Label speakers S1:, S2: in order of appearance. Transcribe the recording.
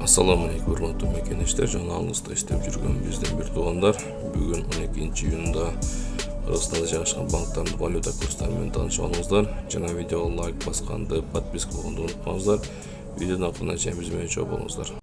S1: Assalamu alaikum hurmatly mekeniштер, жанагыңызда иштеп жүргөн биздин бир туугандар. Бүгүн 12-июнда Кыргызстанда жайгашкан банктардын валюта курстары менен таанышып алыңыздар. Жана видеого лайк басканды, подписка болгонду унутпаңыздар. Видеонун акырына чейин биз менен чогуу болуңуздар.